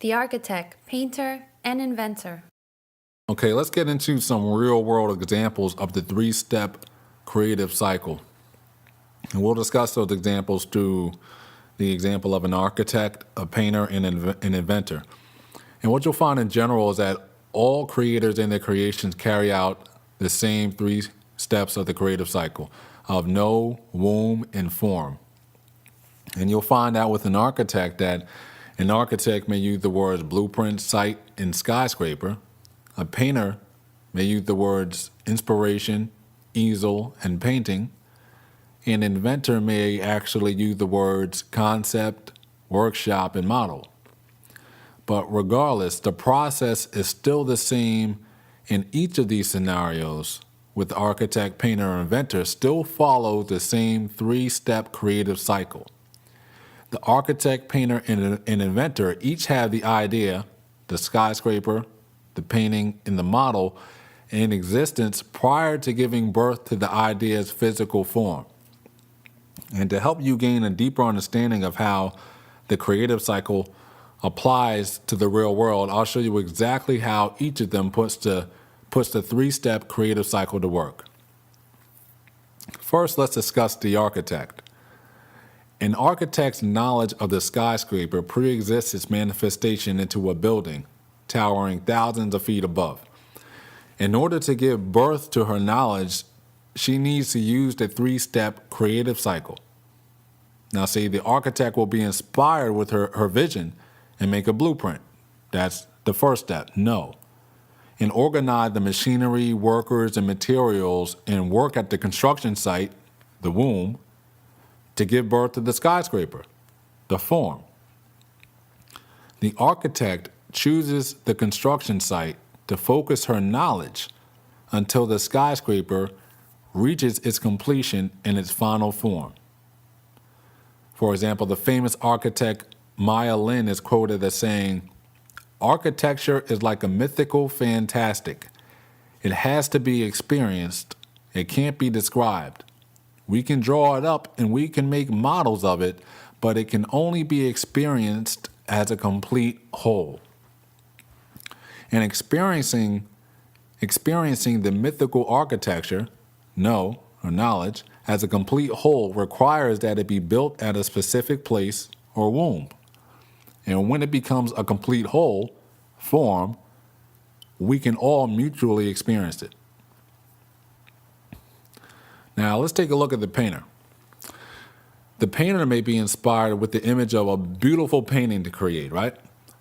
the architect, painter, and inventor. Okay, let's get into some real-world examples of the three-step creative cycle. And we'll discuss those examples through the example of an architect, a painter, and an inventor. And what you'll find in general is that all creators and their creations carry out the same three steps of the creative cycle of know, womb, and form. And you'll find out with an architect that an architect may use the words blueprint, site, and skyscraper. A painter may use the words inspiration, easel, and painting. An inventor may actually use the words concept, workshop, and model. But regardless, the process is still the same in each of these scenarios, with the architect, painter, or inventor still follow the same three-step creative cycle. The architect, painter, and inventor each have the idea, the skyscraper, the painting, and the model in existence prior to giving birth to the idea's physical form. And to help you gain a deeper understanding of how the creative cycle applies to the real world, I'll show you exactly how each of them puts the three-step creative cycle to work. First, let's discuss the architect. An architect's knowledge of the skyscraper pre-exists its manifestation into a building towering thousands of feet above. In order to give birth to her knowledge, she needs to use the three-step creative cycle. Now, see, the architect will be inspired with her vision and make a blueprint. That's the first step, know. And organize the machinery, workers, and materials and work at the construction site, the womb, to give birth to the skyscraper, the form. The architect chooses the construction site to focus her knowledge until the skyscraper reaches its completion in its final form. For example, the famous architect Maya Lin is quoted as saying, "Architecture is like a mythical fantastic. It has to be experienced. It can't be described. We can draw it up and we can make models of it, but it can only be experienced as a complete whole." And experiencing the mythical architecture, know or knowledge, as a complete whole requires that it be built at a specific place or womb. And when it becomes a complete whole, form, we can all mutually experience it. Now, let's take a look at the painter. The painter may be inspired with the image of a beautiful painting to create, right?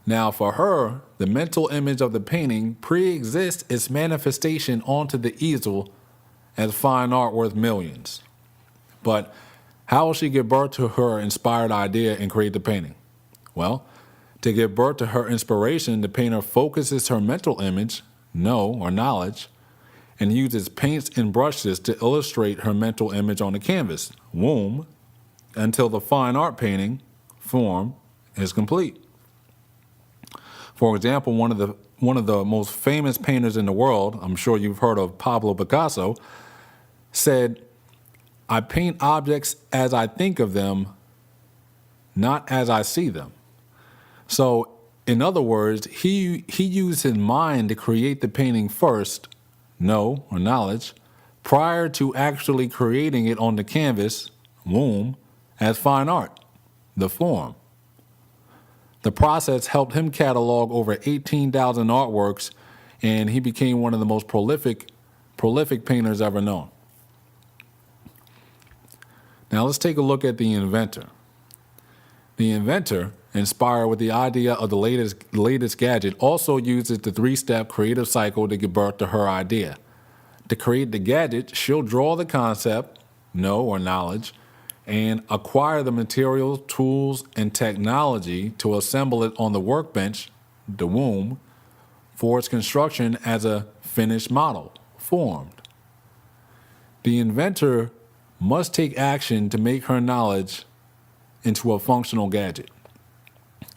Now, for her, the mental image of the painting pre-exists its manifestation onto the easel as fine art worth millions. But how will she give birth to her inspired idea and create the painting? Well, to give birth to her inspiration, the painter focuses her mental image, know or knowledge, and uses paints and brushes to illustrate her mental image on the canvas, womb, until the fine art painting, form, is complete. For example, one of the most famous painters in the world, I'm sure you've heard of Pablo Picasso, said, "I paint objects as I think of them, not as I see them." So, in other words, he used his mind to create the painting first, know or knowledge, prior to actually creating it on the canvas, womb, as fine art, the form. The process helped him catalog over 18,000 artworks, and he became one of the most prolific painters ever known. Now let's take a look at the inventor. The inventor, inspired with the idea of the latest gadget, also uses the three-step creative cycle to give birth to her idea. To create the gadget, she'll draw the concept, know or knowledge, and acquire the materials, tools, and technology to assemble it on the workbench, the womb, for its construction as a finished model, formed. The inventor must take action to make her knowledge into a functional gadget.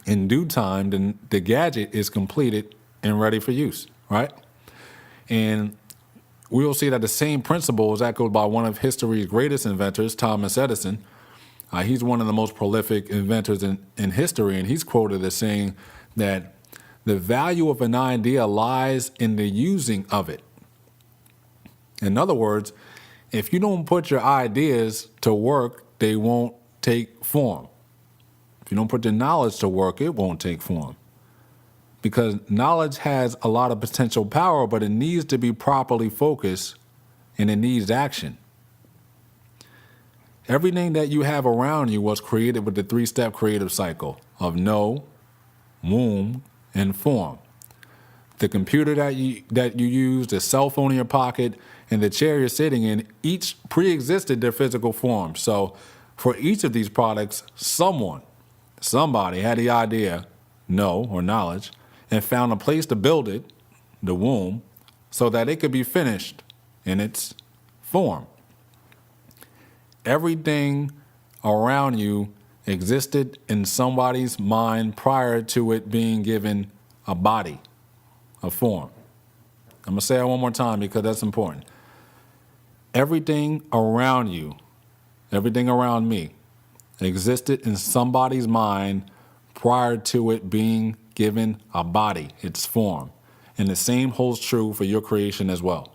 In due time, the gadget is completed and ready for use, right? And we will see that the same principle is echoed by one of history's greatest inventors, Thomas Edison. He's one of the most prolific inventors in history, and he's quoted as saying, that the value of an idea lies in the using of it. In other words, if you don't put your ideas to work, they won't take form. If you don't put your knowledge to work, it won't take form. Because knowledge has a lot of potential power, but it needs to be properly focused and it needs action. Everything that you have around you was created with the 3-step creative cycle of know, womb, and form. The computer that you use, the cell phone in your pocket, and the chair you're sitting in, each pre-existed their physical form. So for each of these products, somebody had the idea, know or knowledge, and found a place to build it, the womb, so that it could be finished in its form. Everything around you existed in somebody's mind prior to it being given a body, a form. I'm going to say it one more time because that's important. Everything around you, everything around me, existed in somebody's mind prior to it being given a body, its form. And the same holds true for your creation as well.